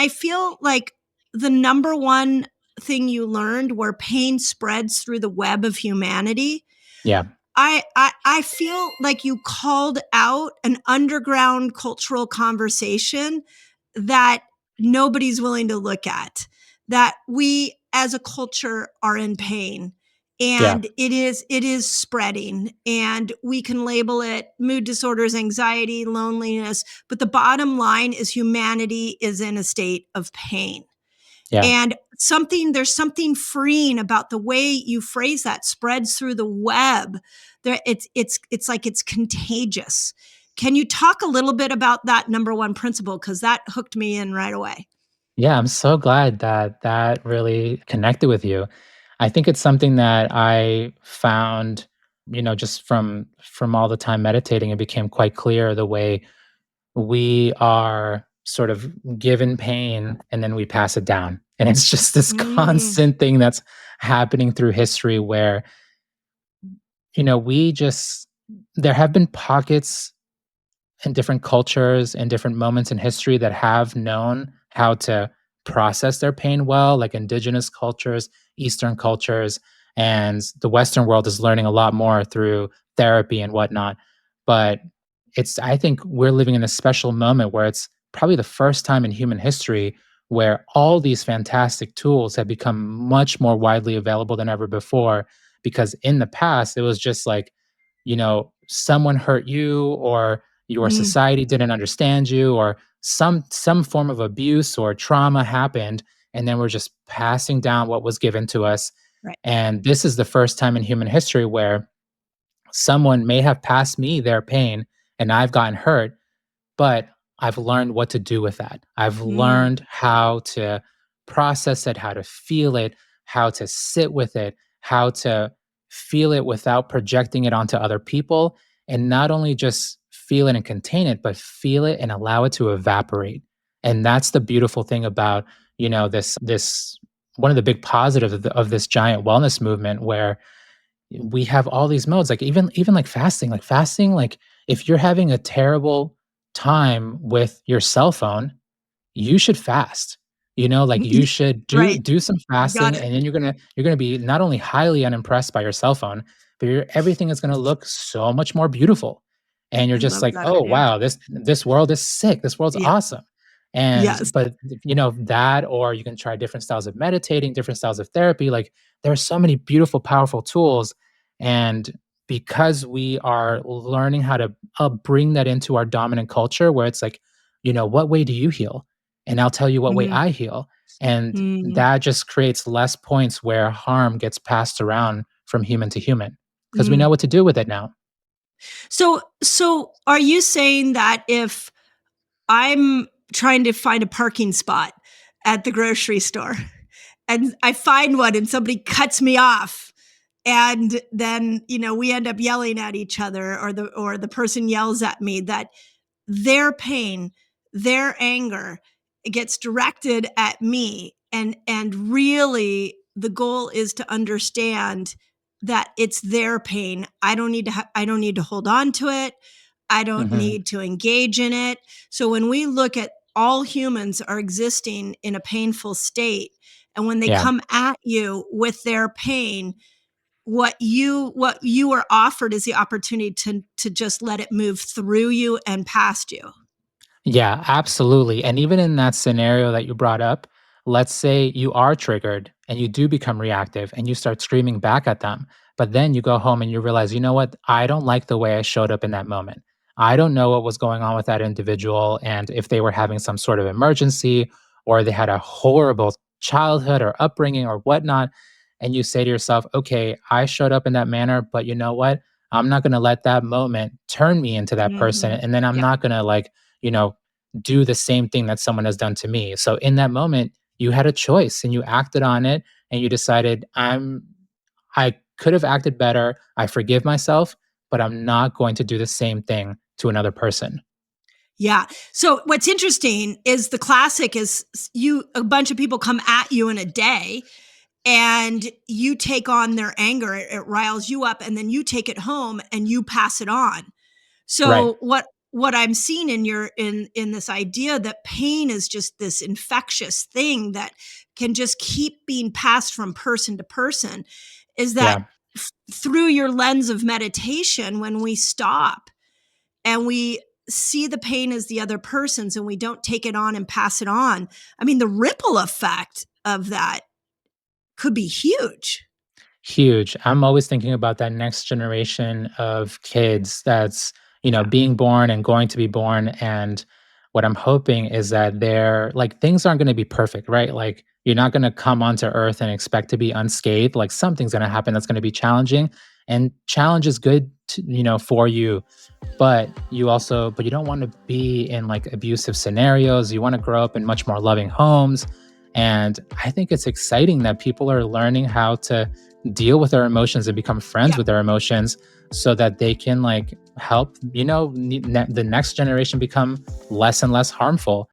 I feel like the number one thing you learned where pain spreads through the web of humanity. Yeah. I feel like you called out an underground cultural conversation that nobody's willing to look at, that we as a culture are in pain, Yeah. and it is spreading, and we can label it mood disorders, anxiety, loneliness, but the bottom line is humanity is in a state of pain. Yeah. And there's something freeing about the way you phrase that spreads through the web. It's like it's contagious. Can you talk a little bit about that number one principle? Because that hooked me in right away. Yeah, I'm so glad that that really connected with you. I think it's something that I found, just from all the time meditating, it became quite clear the way we are sort of given pain and then we pass it down. And it's just this Mm, constant thing that's happening through history where, we just there have been pockets in different cultures and different moments in history that have known how to process their pain well, like indigenous cultures, Eastern cultures, and the Western world is learning a lot more through therapy and whatnot. But I think we're living in a special moment where it's probably the first time in human history where all these fantastic tools have become much more widely available than ever before. Because in the past, it was just like, someone hurt you, or your mm, society didn't understand you, or some form of abuse or trauma happened, and then we're just passing down what was given to us. right. And this is the first time in human history where someone may have passed me their pain and I've gotten hurt, but I've learned what to do with that. I've Mm, learned how to process it, how to feel it, how to sit with it, how to feel it without projecting it onto other people. And not only just feel it and contain it, but feel it and allow it to evaporate. And that's the beautiful thing about, this one of the big positives of this giant wellness movement, where we have all these modes, like even like fasting, like if you're having a terrible time with your cell phone, you should fast. Like you should do right. do some You got fasting, it. and then you're gonna be not only highly unimpressed by your cell phone, but everything is gonna look so much more beautiful. And you're I just love like, that oh idea. wow, this world is sick. This world's Yeah. awesome. And Yes. but that, or you can try different styles of meditating, different styles of therapy. Like there are so many beautiful, powerful tools. And because we are learning how to bring that into our dominant culture, where it's like, what way do you heal? And I'll tell you what way Mm, I heal. And mm, that just creates less points where harm gets passed around from human to human, because we know mm. what to do with it now. So are you saying that if I'm trying to find a parking spot at the grocery store and I find one and somebody cuts me off, and then we end up yelling at each other, or the person yells at me, that their pain, their anger gets directed at me, and really the goal is to understand that it's their pain. I don't need to hold on to it. I don't Mhm. need to engage in it. So when we look at, all humans are existing in a painful state, and when they Yeah. come at you with their pain, what you are offered is the opportunity to just let it move through you and past you. Yeah, absolutely. And even in that scenario that you brought up, let's say you are triggered and you do become reactive and you start screaming back at them. But then you go home and you realize, you know what? I don't like the way I showed up in that moment. I don't know what was going on with that individual, and if they were having some sort of emergency, or they had a horrible childhood or upbringing or whatnot. And you say to yourself, okay, I showed up in that manner, but you know what? I'm not going to let that moment turn me into that person. Mhm. And then I'm Yeah. not going to, like, you know, do the same thing that someone has done to me. So in that moment, you had a choice and you acted on it, and you decided, I could have acted better. I forgive myself, but I'm not going to do the same thing to another person. Yeah. So what's interesting is the classic is, a bunch of people come at you in a day, and you take on their anger. It riles you up, and then you take it home and you pass it on. Right. So what I'm seeing in your in this idea that pain is just this infectious thing that can just keep being passed from person to person is that Yeah. through your lens of meditation, when we stop and we see the pain as the other person's and we don't take it on and pass it on, I mean, the ripple effect of that could be huge. Huge. I'm always thinking about that next generation of kids that's, Yeah. being born and going to be born. And what I'm hoping is that they're like, things aren't going to be perfect, right? Like, you're not going to come onto earth and expect to be unscathed. Like, something's going to happen that's going to be challenging. And challenge is good, for you, but you don't want to be in like abusive scenarios. You want to grow up in much more loving homes. And I think it's exciting that people are learning how to deal with their emotions and become friends Yeah. with their emotions so that they can like help, the next generation become less and less harmful.